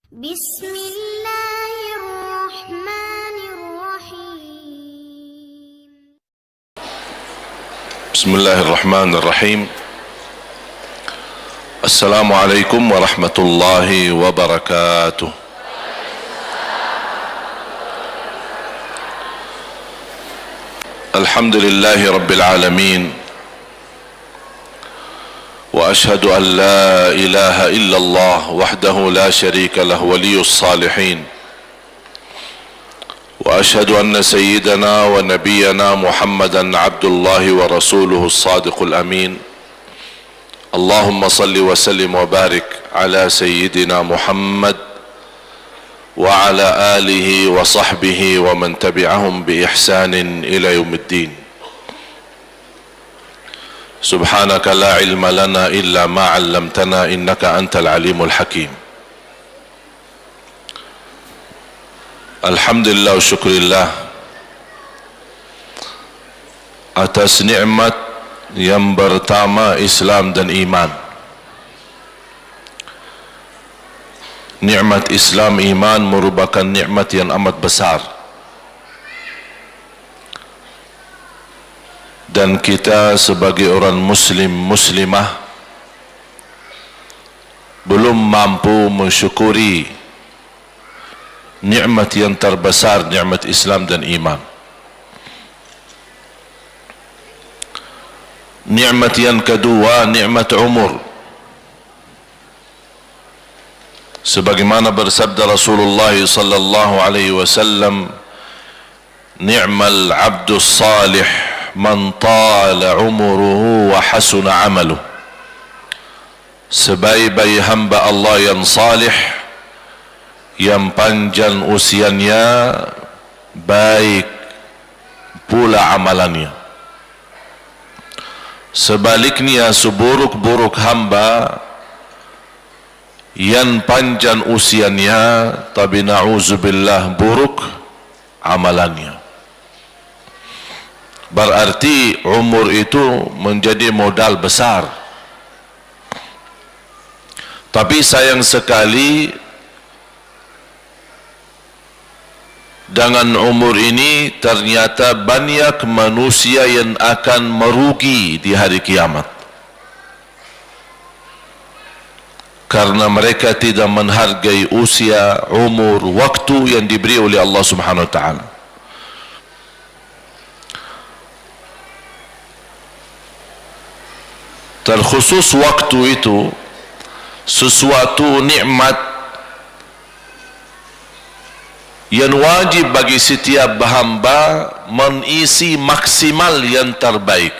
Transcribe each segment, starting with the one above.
بسم الله الرحمن الرحيم بسم الله الرحمن الرحيم. السلام عليكم ورحمة الله وبركاته. الحمد لله رب العالمين، وأشهد أن لا إله إلا الله وحده لا شريك له ولي الصالحين، وأشهد أن سيدنا ونبينا محمدا عبد الله ورسوله الصادق الأمين. اللهم صل وسلم وبارك على سيدنا محمد وعلى آله وصحبه ومن تبعهم بإحسان إلى يوم الدين. سبحانك لا علم لنا إلا ما علمتنا إنك أنت العليم الحكيم. Alhamdulillah wa syukurillah atas nikmat yang pertama Islam dan iman. Nikmat Islam iman merupakan nikmat yang amat besar, dan kita sebagai orang muslim muslimah belum mampu mensyukuri nikmat yang terbesar, nikmat Islam dan iman. Nikmat yang kedua, nikmat umur. Sebagaimana bersabda Rasulullah sallallahu alaihi wasallam, "Ni'mal 'abdus salih man tala umruhu wa hasuna 'amaluhu." Sebaik-baik hamba Allah yang salih, yang panjang usianya, baik pula amalannya. Sebaliknya, seburuk-buruk hamba yang panjang usianya tapi na'udzubillah buruk amalannya. Berarti umur itu menjadi modal besar. Tapi sayang sekali, dengan umur ini ternyata banyak manusia yang akan merugi di hari kiamat, karena mereka tidak menghargai usia, umur, waktu yang diberi oleh Allah Subhanahu wa taala. Terkhusus waktu itu sesuatu nikmat yang wajib bagi setiap hamba mengisi maksimal yang terbaik,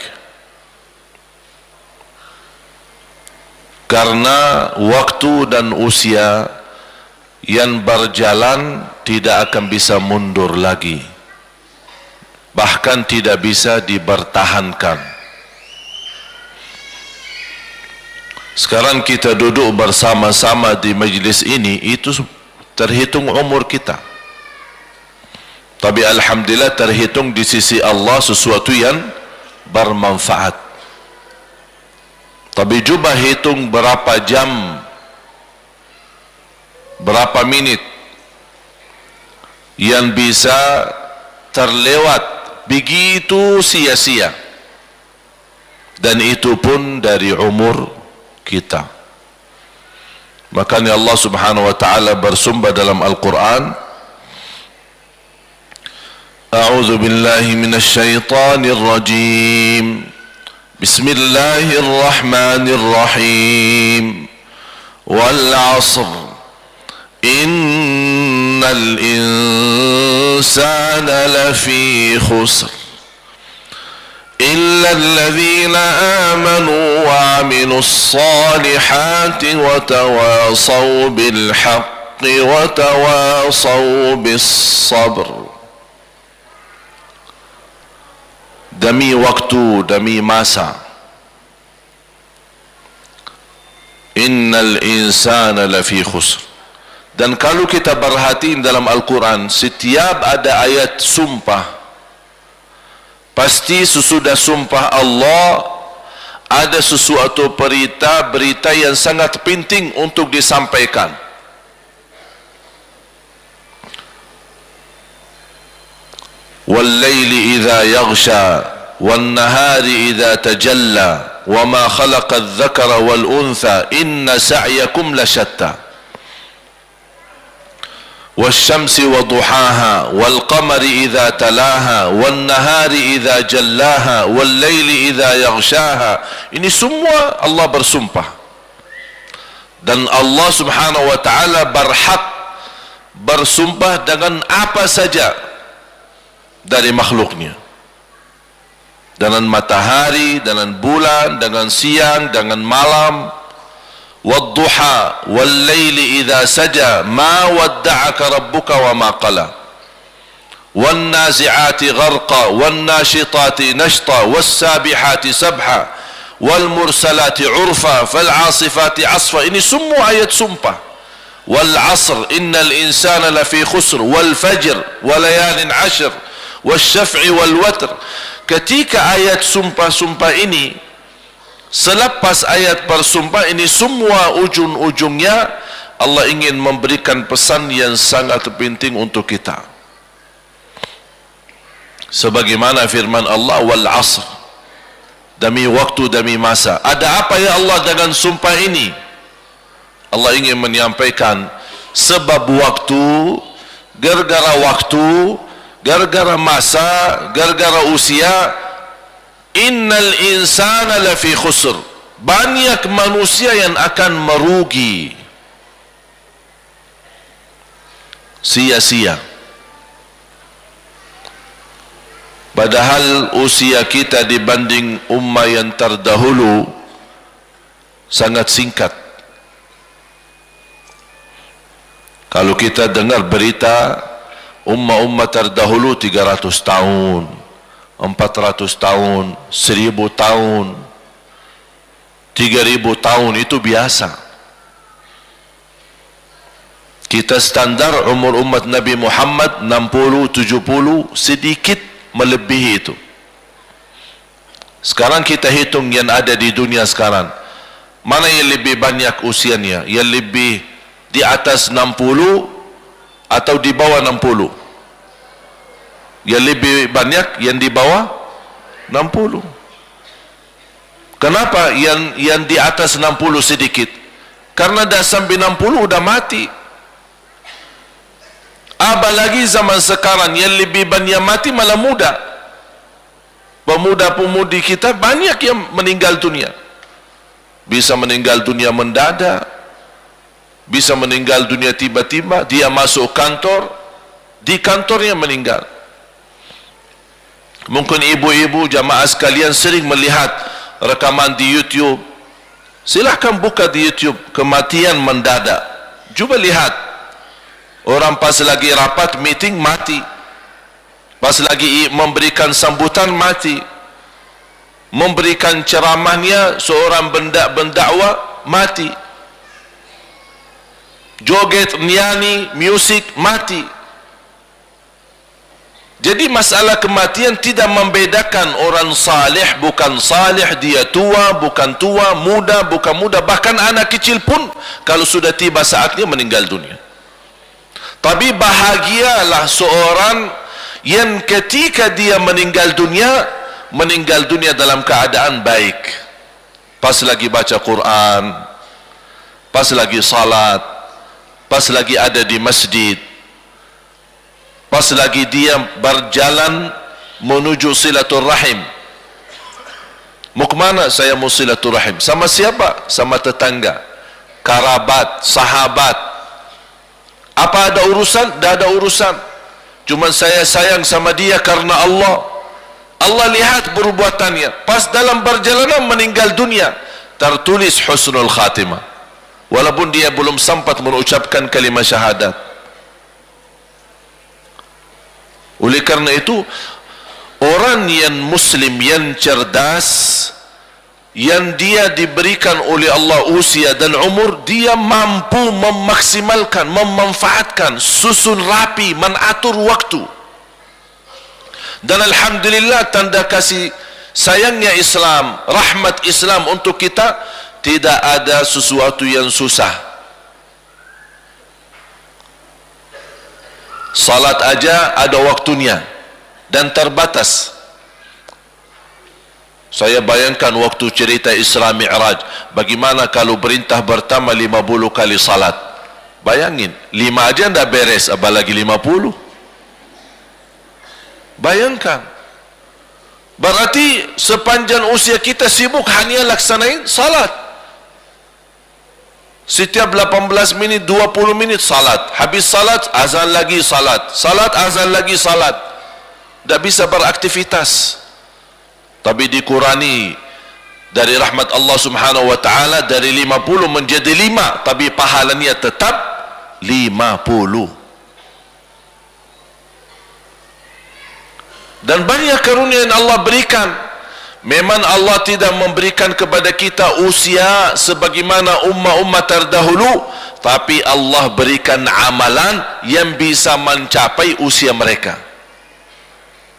karena waktu dan usia yang berjalan tidak akan bisa mundur lagi, bahkan tidak bisa dipertahankan. Sekarang kita duduk bersama-sama di majlis ini, itu terhitung umur kita, tapi alhamdulillah terhitung di sisi Allah sesuatu yang bermanfaat. Tapi cuba hitung berapa jam, berapa menit yang bisa terlewat begitu sia-sia, dan itu pun dari umur kita. Makanya Allah Subhanahu wa taala bersumber dalam Al-Quran, "A'udzu billahi minasy syaithanir rajim. Bismillahirrahmanirrahim. Wal 'ashr. Innal insana lafi khusr. إلا الذين آمنوا وعملوا الصالحات وتواصوا بالحق وتواصوا بالصبر." Demi waktu, demi masa, innal insana lafi khusr. Dan kalau kita perhatiin dalam Al-Quran, setiap ada ayat sumpah, pasti sesudah sumpah Allah ada sesuatu berita yang sangat penting untuk disampaikan. "Wal-laili idza yaghsha wan-nahari idza tajalla wa ma khalaqa adh-dhakara wal-untha inna sa'yakum lashatta wasyamsi wa duhaha wal qamari idza talaha wan nahari idza jallaha wal laili idza yaghshaha." Ini semua Allah bersumpah, dan Allah Subhanahu wa taala berhak bersumpah dengan apa saja dari makhluknya, dengan matahari, dengan bulan, dengan siang, dengan malam. "Wad-duha wal-laili idza saja ma wadda'aka rabbuka wa ma qala wan-nazi'ati gharqa wan-nashitati nashta was-sabihati sabha wal-mursalati 'urfa fal-'asifati 'asfa." Ini semua ayat sumpah. "Wal-'asr innal insana lafi khusr wal-fajr wa layalin 'ashr wasyaf'i wal-watr." Ketika ayat sumpah-sumpah ini, selepas ayat bersumpah ini, semua ujung-ujungnya Allah ingin memberikan pesan yang sangat penting untuk kita. Sebagaimana firman Allah, "Wal 'asr," demi waktu, demi masa. Ada apa ya Allah dengan sumpah ini? Allah ingin menyampaikan sebab waktu, gara-gara masa, gara-gara usia. Innal insana lafi khusr, banyak manusia yang akan merugi, sia-sia. Padahal usia kita dibanding ummah yang terdahulu sangat singkat. Kalau kita dengar berita ummah-ummah terdahulu 300 tahun, 400 tahun, 1000 tahun, 3000 tahun, itu biasa. Kita standar umur umat Nabi Muhammad 60, 70, sedikit melebihi itu. Sekarang kita hitung yang ada di dunia sekarang, mana yang lebih banyak usianya? Yang lebih di atas 60 atau di bawah 60? Yang lebih banyak yang di bawah 60. Kenapa yang di atas 60 sedikit? Karena dah sampai 60 udah mati. Apalagi zaman sekarang yang lebih banyak mati malah muda. Pemuda-pemudi kita banyak yang meninggal dunia. Bisa meninggal dunia mendadak, bisa meninggal dunia tiba-tiba, dia masuk kantor, di kantornya meninggal. Mungkin ibu-ibu jamaah sekalian sering melihat rekaman di YouTube. Silahkan buka di YouTube, kematian mendadak. Cuba lihat, orang pas lagi rapat meeting mati, pas lagi memberikan sambutan mati, memberikan ceramahnya seorang pendakwa mati, joget, nyanyi, musik, mati. Jadi masalah kematian tidak membedakan orang salih bukan salih, dia tua bukan tua, muda bukan muda, bahkan anak kecil pun kalau sudah tiba saatnya meninggal dunia. Tapi bahagialah seorang yang ketika dia meninggal dunia dalam keadaan baik, pas lagi baca Quran, pas lagi salat, pas lagi ada di masjid, pas lagi dia berjalan menuju silaturrahim. Mau kemana? Saya mau silaturrahim. Sama siapa? Sama tetangga, kerabat, sahabat. Apa ada urusan? Tidak ada urusan. Cuma saya sayang sama dia karena Allah. Allah lihat perbuatannya. Pas dalam perjalanan meninggal dunia, tertulis husnul khatimah, walaupun dia belum sempat mengucapkan kalimat syahadat. Oleh karena itu, orang yang muslim, yang cerdas, yang dia diberikan oleh Allah usia dan umur, dia mampu memaksimalkan, memanfaatkan, susun rapi, menatur waktu. Dan alhamdulillah, tanda kasih sayangnya Islam, rahmat Islam untuk kita, tidak ada sesuatu yang susah. Salat aja ada waktunya. dan terbatas. Saya bayangkan waktu cerita Isra Mi'raj, bagaimana kalau perintah pertama 50 kali salat. Bayangin, 5 aja dah beres, apalagi 50. Bayangkan. Berarti sepanjang usia kita sibuk hanya laksanain salat. Setiap 18 minit, 20 minit salat. Habis salat, azan lagi salat. Salat, azan lagi salat. Tak bisa beraktivitas. Tapi dikurangi dari rahmat Allah subhanahu wa ta'ala, dari 50 menjadi 5, tapi pahalanya tetap 50. Dan banyak karunia yang Allah berikan. Memang Allah tidak memberikan kepada kita usia sebagaimana ummah-ummah terdahulu, tapi Allah berikan amalan yang bisa mencapai usia mereka.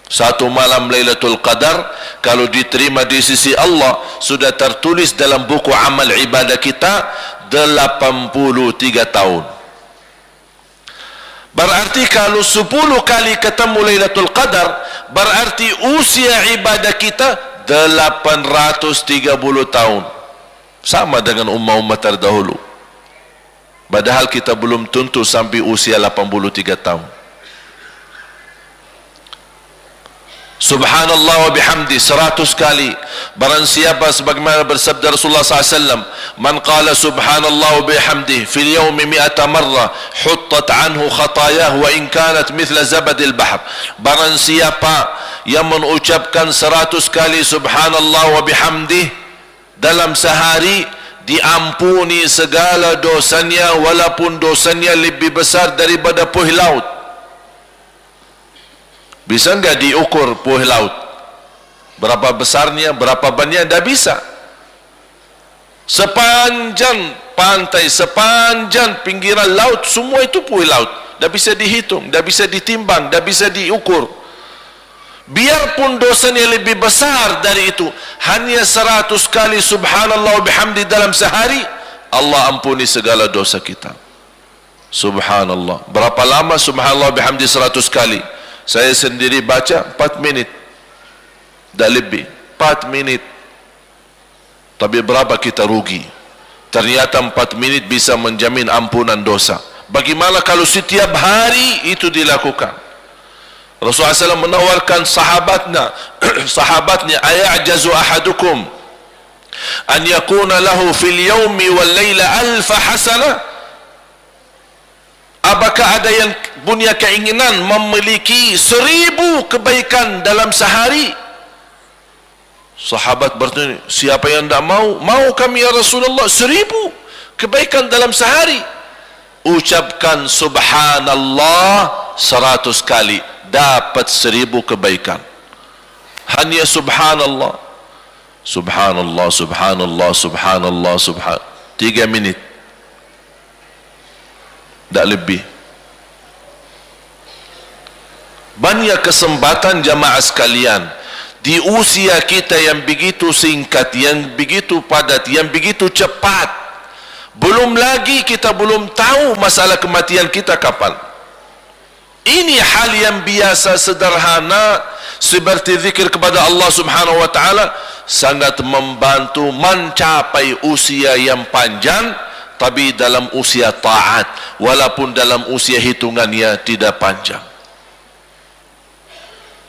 Satu malam Lailatul Qadar kalau diterima di sisi Allah, sudah tertulis dalam buku amal ibadah kita 83 tahun. Berarti kalau 10 kali ketemu Lailatul Qadar, berarti usia ibadah kita 830 tahun. Sama dengan ummah-ummah terdahulu. Padahal kita belum tentu sampai usia 83 tahun. Subhanallah wa bihamdi 100 kali. Barang siapa sebagaimana bersabda Rasulullah SAW, man qala subhanallah wa bihamdi fil yawmi 100 marra huttat anhu khatayah wa in kanat mithla zabadil bahr. Barang siapa yang mengucapkan 100 kali subhanallah wa bihamdi dalam sehari, diampuni segala dosanya walaupun dosanya lebih besar daripada puih laut. Bisa enggak diukur puih laut? Berapa besarnya, berapa banyak? Tak bisa. Sepanjang pantai, sepanjang pinggiran laut, semua itu puih laut. Tak bisa dihitung, tak bisa ditimbang, tak bisa diukur. Biarpun dosanya lebih besar dari itu, hanya 100 kali subhanallah wa bihamdi dalam sehari, Allah ampuni segala dosa kita. Subhanallah. Berapa lama subhanallah wa bihamdi 100 kali? Saya sendiri baca 4 minit. Tak lebih 4 minit. Tapi berapa kita rugi? Ternyata 4 minit bisa menjamin ampunan dosa. Bagaimana kalau setiap hari itu dilakukan? Rasulullah SAW menawarkan sahabatnya, ayajazu ahadukum an yakuna lahu fil yawmi wal layla alfa hasanah. Apakah ada yang punya keinginan memiliki 1000 kebaikan dalam sehari? Sahabat bertanya, siapa yang tidak mau? Mau kami ya Rasulullah, 1000 kebaikan dalam sehari. Ucapkan subhanallah 100 kali, dapat 1000 kebaikan. Hanya subhanallah, subhanallah, subhanallah, subhanallah, subhanallah, 3 minit. Tak lebih. Banyak kesempatan jamaah sekalian di usia kita yang begitu singkat, yang begitu padat, yang begitu cepat. Belum lagi kita belum tahu masalah kematian kita kapan. Ini hal yang biasa sederhana seperti zikir kepada Allah Subhanahu wa taala sangat membantu mencapai usia yang panjang, tapi dalam usia taat, walaupun dalam usia hitungannya tidak panjang.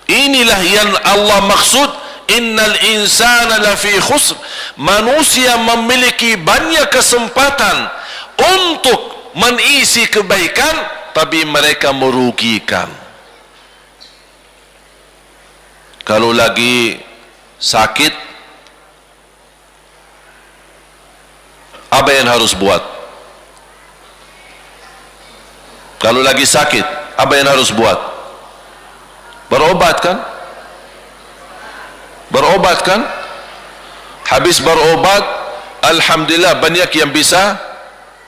Inilah yang Allah maksud, innal insana lafi khusr. Manusia memiliki banyak kesempatan untuk mengisi kebaikan, tapi mereka merugikan. Kalau lagi sakit, apa yang harus buat? Kalau lagi sakit, apa yang harus buat? Berobat kan? Berobat kan? Habis berobat, alhamdulillah banyak yang bisa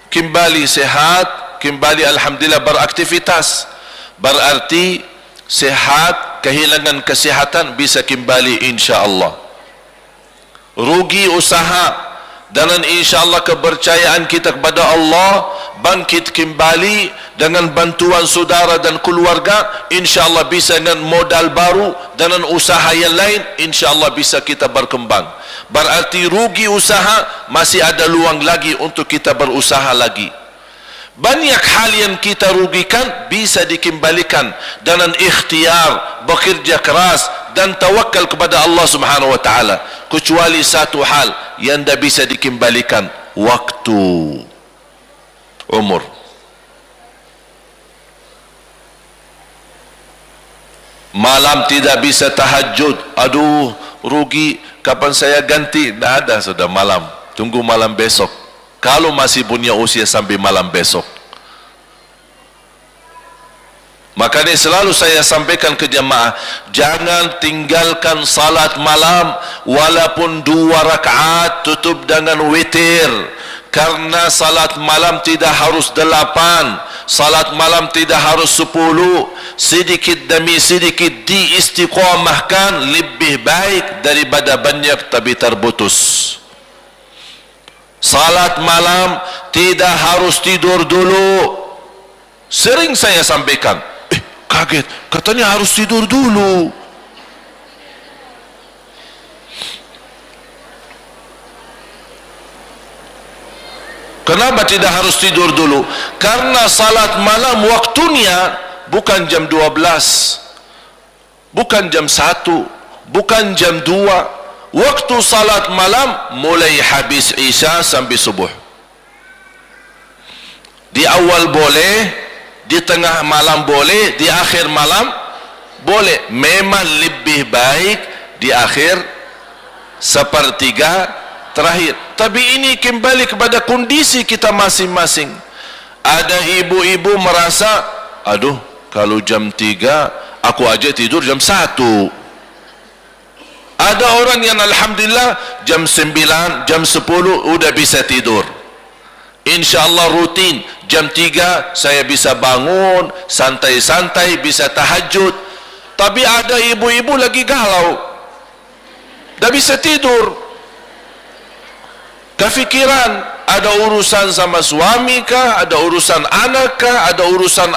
kembali sehat, kembali alhamdulillah beraktivitas. Berarti sehat, kehilangan kesehatan bisa kembali insya Allah. Rugi usaha, dan insyaallah kepercayaan kita kepada Allah bangkit kembali dengan bantuan saudara dan keluarga, insyaallah bisa dengan modal baru dan usaha yang lain, insyaallah bisa kita berkembang. Berarti rugi usaha, masih ada luang lagi untuk kita berusaha lagi. Banyak hal yang kita rugikan bisa dikembalikan dengan ikhtiar, bekerja keras dan tawakal kepada Allah Subhanahu wa taala. Kecuali satu hal yang tidak bisa dikembalikan, waktu, umur. Malam tidak bisa tahajud, aduh rugi, kapan saya ganti? Tidak ada, sudah malam, tunggu malam besok. Kalau masih punya usia sampai malam besok. Makanya selalu saya sampaikan ke jemaah, jangan tinggalkan salat malam walaupun 2 rakaat, tutup dengan witir. Karena salat malam tidak harus 8, salat malam tidak harus 10. Sedikit demi sedikit diistiqamahkan lebih baik daripada banyak tapi terputus. Salat malam tidak harus tidur dulu. Sering saya sampaikan, kaget, katanya harus tidur dulu. Kenapa tidak harus tidur dulu? Karena salat malam waktunya bukan jam 12, bukan jam 1, bukan jam 2. Waktu salat malam mulai habis isya sampai subuh. Di awal boleh, di tengah malam boleh, di akhir malam boleh. Memang lebih baik di akhir sepertiga terakhir. Tapi ini kembali kepada kondisi kita masing-masing. Ada ibu-ibu merasa, aduh kalau jam 3 aku aja tidur jam 1. Ada orang yang alhamdulillah jam 9, jam 10 udah bisa tidur. InsyaAllah rutin jam 3 saya bisa bangun santai-santai, bisa tahajud. Tapi ada ibu-ibu lagi galau, dah bisa tidur, kefikiran, ada urusan sama suami kah, ada urusan anak kah, ada urusan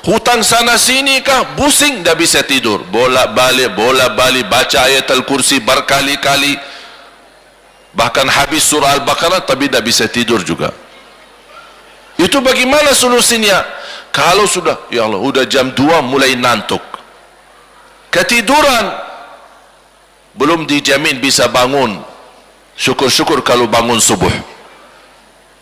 hutang sana sini kah, pusing, dah bisa tidur, bolak-balik baca ayat Al-Kursi berkali-kali, bahkan habis surah Al-Baqarah tapi dah bisa tidur juga. Itu bagaimana solusinya? Kalau sudah, ya Allah, udah jam 2 mulai nantuk, ketiduran, belum dijamin bisa bangun. Syukur-syukur kalau bangun subuh.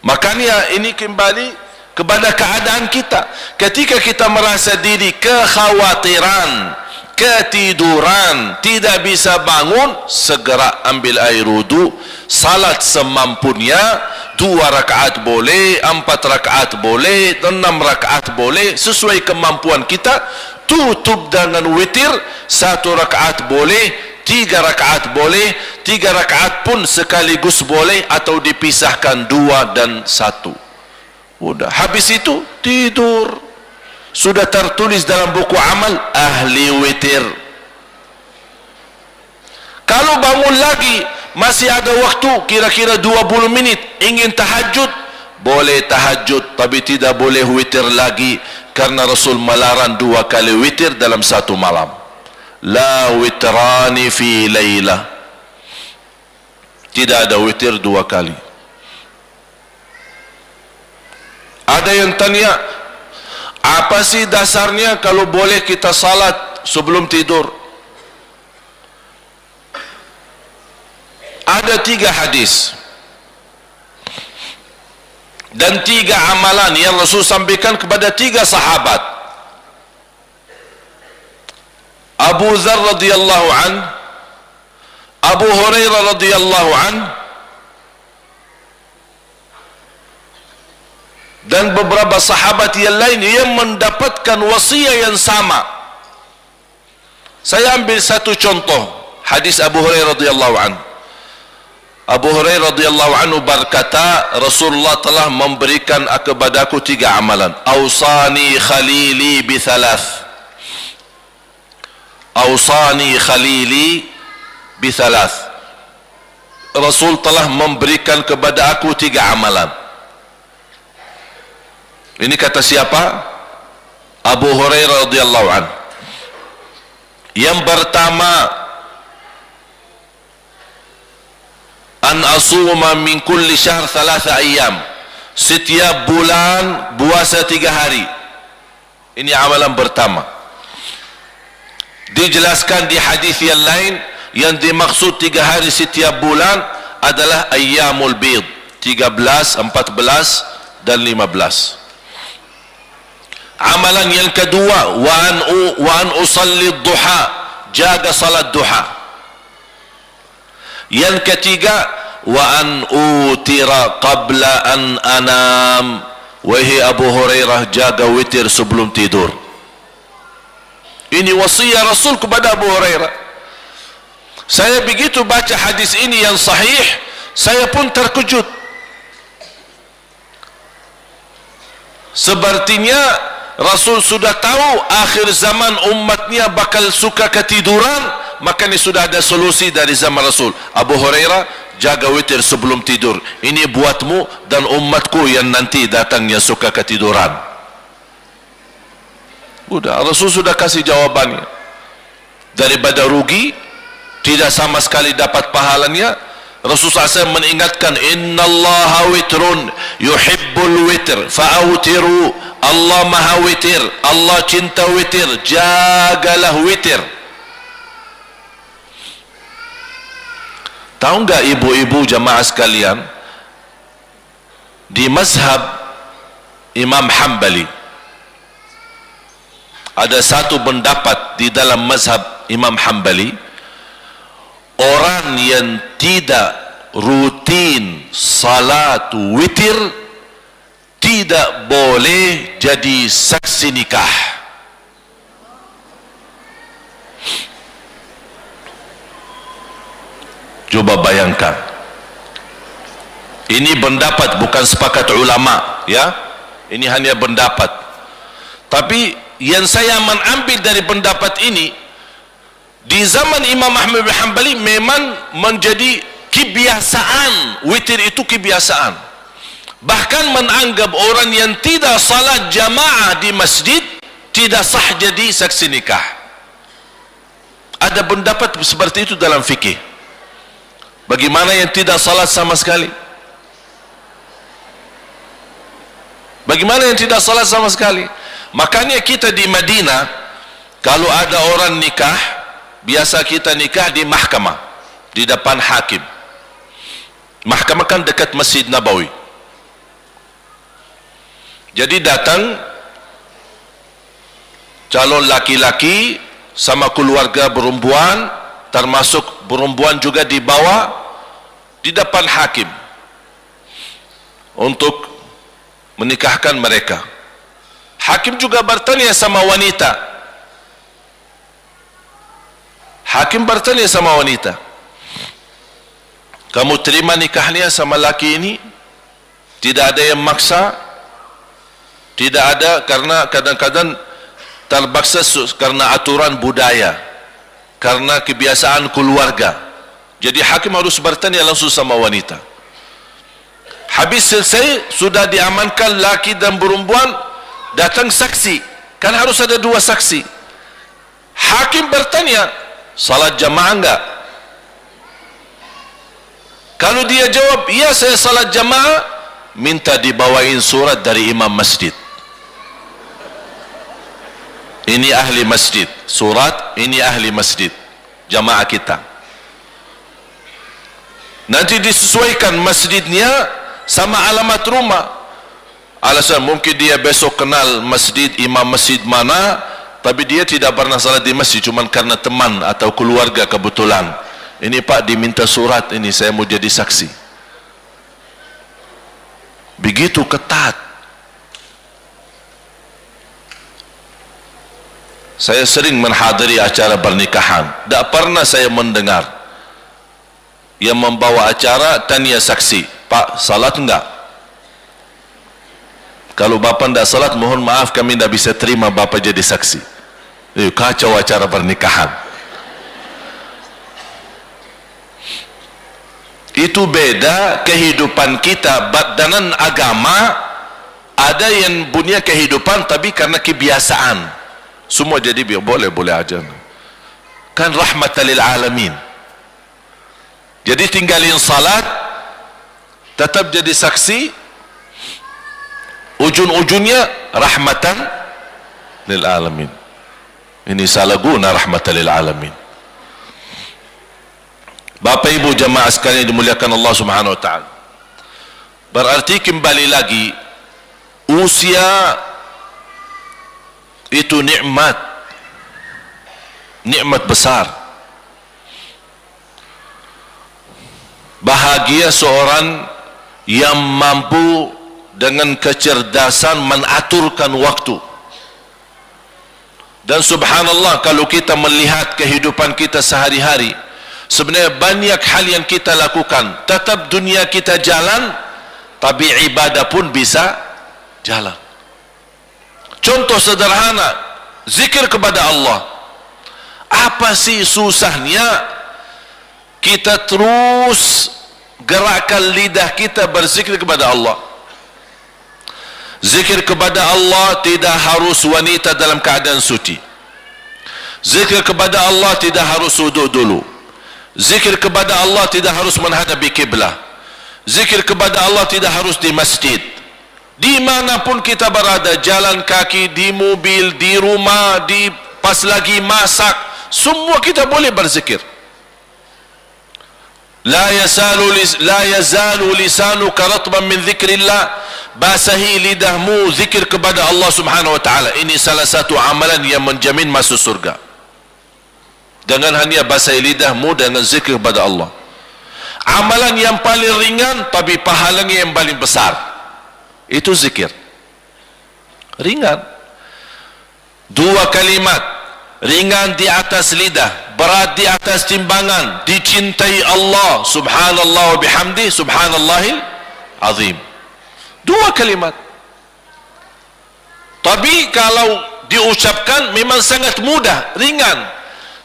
Makanya ini kembali kepada keadaan kita. Ketika kita merasa diri kekhawatiran, ketiduran, tidak bisa bangun, segera ambil air wudu, salat semampunya, 2 rakaat boleh, 4 rakaat boleh, 6 rakaat boleh, sesuai kemampuan kita. Tutup dengan witir, 1 rakaat boleh, 3 rakaat boleh, 3 rakaat pun sekaligus boleh, atau dipisahkan 2 dan 1. Udah, habis itu tidur. Sudah tertulis dalam buku amal ahli witir. Kalau bangun lagi masih ada waktu kira-kira 20 menit ingin tahajud, boleh tahajud, tapi tidak boleh witir lagi, karena Rasul melarang 2 kali witir dalam 1 malam. La witrani fi layla, tidak ada witir 2 kali. Ada yang tanya, apa sih dasarnya kalau boleh kita salat sebelum tidur? Ada 3 hadis dan 3 amalan yang Rasul sampaikan kepada 3 sahabat. Abu Dzar radhiyallahu an, Abu Hurairah radhiyallahu an, dan beberapa sahabat yang lain yang mendapatkan wasiat yang sama. Saya ambil satu contoh hadis Abu Hurairah radhiyallahu an. Abu Hurairah radhiyallahu anhu berkata, Rasulullah telah memberikan kepadaku 3 amalan. Ausani khalili bi 3. Ausani khalili bi 3. Rasul telah memberikan kepada aku 3 amalan. Ini kata siapa? Abu Hurairah radhiyallahu anhu. Yang pertama, an asuma min kulli syahr 3 ayyam. Setiap bulan puasa 3 hari. Ini amalan pertama. Dijelaskan di hadis yang lain, yang dimaksud 3 hari setiap bulan adalah ayyamul bid, 13, 14 dan 15. Amalan yang kedua, wa an usalli duha, jaga salat duha. Yang ketiga, wa an utira qabla an anam. Wahai Abu Hurairah, jaga witir sebelum tidur. Ini wasiat Rasul kepada Abu Hurairah. Saya begitu baca hadis ini yang sahih, saya pun terkejut. Sepertinya Rasul sudah tahu akhir zaman umatnya bakal suka ketiduran, makanya sudah ada solusi dari zaman Rasul. Abu Hurairah, jaga witir sebelum tidur. Ini buatmu dan umatku yang nanti datangnya suka ketiduran. Udah, Rasul sudah kasih jawabannya. Daripada rugi, tidak sama sekali dapat pahalanya, Rasulullah SAW mengingatkan, innallaha witrun yuhibbul witr fa'awtiru. Allah maha witir, Allah cinta witir, jagalah witir. Tahu enggak ibu-ibu jamaah sekalian, di mazhab Imam Hanbali ada satu pendapat di dalam mazhab Imam Hanbali, orang yang tidak rutin salat witir tidak boleh jadi saksi nikah. Coba bayangkan, ini pendapat, bukan sepakat ulama ya, ini hanya pendapat. Tapi yang saya mengambil dari pendapat ini, di zaman Imam Ahmad bin Hanbali memang menjadi kebiasaan, witir itu kebiasaan. Bahkan menganggap orang yang tidak salat jamaah di masjid tidak sah jadi saksi nikah. Ada pendapat seperti itu dalam fikih. Bagaimana yang tidak salat sama sekali? Bagaimana yang tidak salat sama sekali? Makanya kita di Madinah, kalau ada orang nikah, biasa kita nikah di mahkamah, di depan hakim. Mahkamah kan dekat Masjid Nabawi. Jadi datang calon laki-laki sama keluarga perempuan, termasuk perempuan juga dibawa di depan hakim untuk menikahkan mereka. Hakim juga bertanya sama wanita. Hakim bertanya sama wanita, kamu terima nikahnya sama laki ini? Tidak ada yang maksa? Tidak ada, karena kadang-kadang terpaksa karena aturan budaya, karena kebiasaan keluarga. Jadi hakim harus bertanya langsung sama wanita. Habis selesai, sudah diamankan laki dan perempuan, datang saksi. Kan harus ada 2 saksi. Hakim bertanya, salat jamaah enggak? Kalau dia jawab, iya saya salat jamaah, minta dibawain surat dari imam masjid. Ini ahli masjid, surat ini ahli masjid, jamaah kita. Nanti disesuaikan masjidnya sama alamat rumah. Alasan mungkin dia besok kenal masjid, imam masjid mana, tapi dia tidak pernah salat di masjid, cuma karena teman atau keluarga kebetulan. Ini Pak diminta surat, ini saya mau jadi saksi. Begitu ketat. Saya sering menghadiri acara pernikahan, tidak pernah saya mendengar yang membawa acara tanya saksi, Pak salat enggak? Kalau bapak tidak salat, mohon maaf kami tidak bisa terima bapak jadi saksi. Kacau acara pernikahan. Itu beda kehidupan kita dalam agama. Ada yang punya kehidupan tapi karena kebiasaan semua jadi boleh aja kan, rahmatan lil alamin. Jadi tinggalin salat tetap jadi saksi, ujung-ujungnya rahmatan lil alamin. Ini salah guna rahmatan lil alamin. Bapak ibu jamaah sekalian dimuliakan Allah Subhanahu wa taala, berarti kembali lagi usia itu nikmat besar. Bahagia seorang yang mampu dengan kecerdasan mengaturkan waktu. Dan subhanallah, kalau kita melihat kehidupan kita sehari-hari, sebenarnya banyak hal yang kita lakukan, tetap dunia kita jalan, tapi ibadah pun bisa jalan. Contoh sederhana, zikir kepada Allah. Apa sih susahnya kita terus gerakkan lidah kita berzikir kepada Allah? Zikir kepada Allah tidak harus wanita dalam keadaan suci. Zikir kepada Allah tidak harus wudhu dulu. Zikir kepada Allah tidak harus menghadapi kiblah. Zikir kepada Allah tidak harus di masjid. Dimanapun kita berada, jalan kaki, di mobil, di rumah, di pas lagi masak, semua kita boleh berzikir. La yazalu lisanuka ratban min dzikrillah. Basahi lidahmu zikir kepada Allah Subhanahu wa taala. Ini salah satu amalan yang menjamin masuk surga. Dengan hanya basahi lidahmu dengan zikir kepada Allah. Amalan yang paling ringan tapi pahalanya yang paling besar, itu zikir. Ringan. 2 kalimat, ringan di atas lidah, berat di atas timbangan, dicintai Allah subhanallah wa bihamdi subhanallahil azim. 2 kalimat, tapi kalau diucapkan memang sangat mudah, ringan,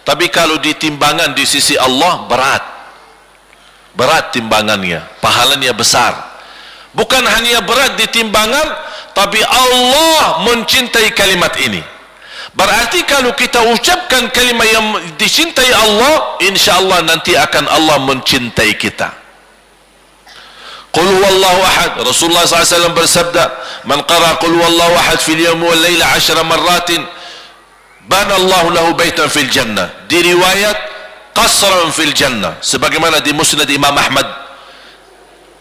tapi kalau ditimbangan di sisi Allah berat timbangannya, pahalanya besar. Bukan hanya berat di timbangan, tapi Allah mencintai kalimat ini. Berarti kalau kita ucapkan kalimat yang dicintai Allah, insyaAllah nanti akan Allah mencintai kita. Qul huwallahu ahad. Rasulullah SAW bersabda, man qara qul huwallahu ahad fil yawm wal layla 10 marratin bana Allahu lahu baitan fil jannah. Di riwayat qasran fil jannah, sebagaimana di Musnad Imam Ahmad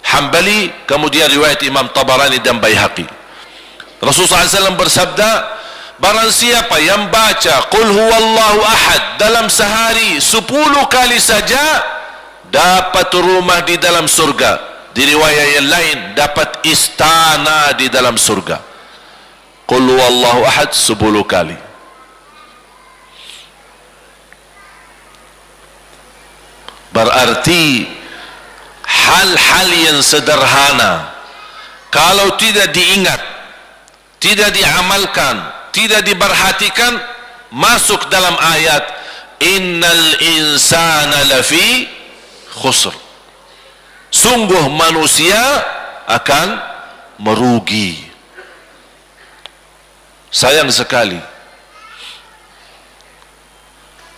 Hanbali, kemudian riwayat Imam Tabarani dan Baihaqi. Rasulullah SAW bersabda, barang siapa yang baca qul huwallahu ahad dalam sehari 10 kali saja, dapat rumah di dalam surga. Di riwayat yang lain, dapat istana di dalam surga. Qul huwallahu ahad 10 kali. Berarti hal-hal yang sederhana kalau tidak diingat, tidak diamalkan, tidak diperhatikan, masuk dalam ayat innal insana lafi khusr. Sungguh manusia akan merugi. Sayang sekali,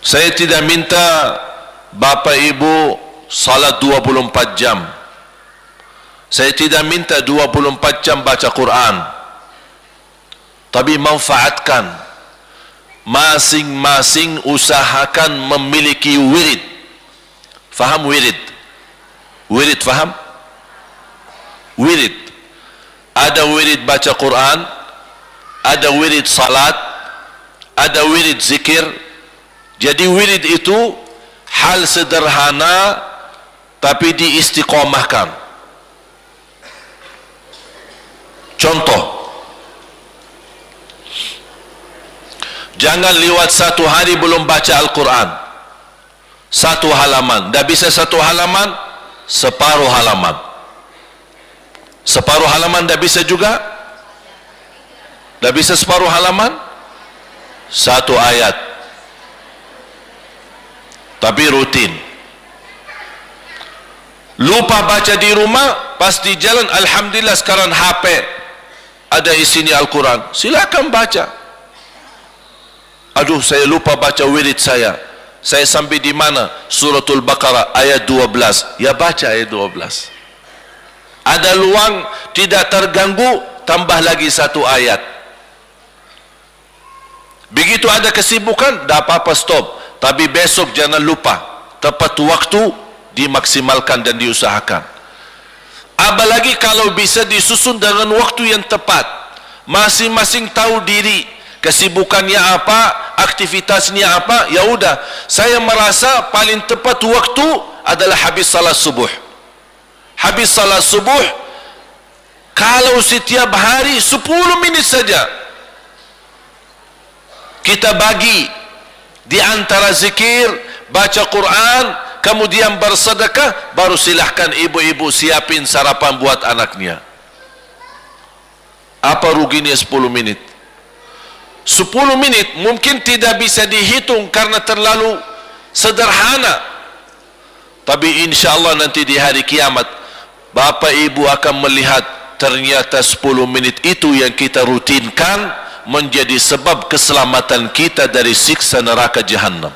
saya tidak minta Bapak Ibu salat 24 jam. Saya tidak minta 24 jam baca Quran. Tapi manfaatkan. Masing-masing usahakan memiliki wirid. Faham wirid? Wirid faham? Wirid. Ada wirid baca Quran, ada wirid salat, ada wirid zikir. Jadi wirid itu hal sederhana tapi diistiqomahkan. Contoh, jangan lewat 1 hari belum baca Al-Quran. 1 halaman, dah bisa 1 halaman, separuh halaman. Separuh halaman dah bisa juga? Dah bisa separuh halaman? 1 ayat. Tapi rutin. lupa baca di rumah, pas di jalan, alhamdulillah sekarang HP ada isinya Al-Quran, silakan baca. Aduh, saya lupa baca wirid saya sampai di mana? Suratul Baqarah ayat 12. Ya baca ayat 12. Ada luang, tidak terganggu, tambah lagi satu ayat. Begitu ada kesibukan, tak apa-apa, stop. Tapi besok jangan lupa, tepat waktu dimaksimalkan dan diusahakan. Apalagi kalau bisa disusun dengan waktu yang tepat. Masing-masing tahu diri, kesibukannya apa, aktivitasnya apa. Ya udah, saya merasa paling tepat waktu adalah habis salat subuh. Habis salat subuh, kalau setiap hari 10 minit saja kita bagi di antara zikir, baca Quran, kemudian bersedekah, baru silahkan ibu-ibu siapin sarapan buat anaknya. Apa ruginya 10 menit? 10 menit mungkin tidak bisa dihitung karena terlalu sederhana, tapi insya Allah nanti di hari kiamat Bapak Ibu akan melihat ternyata 10 menit itu yang kita rutinkan menjadi sebab keselamatan kita dari siksa neraka Jahannam.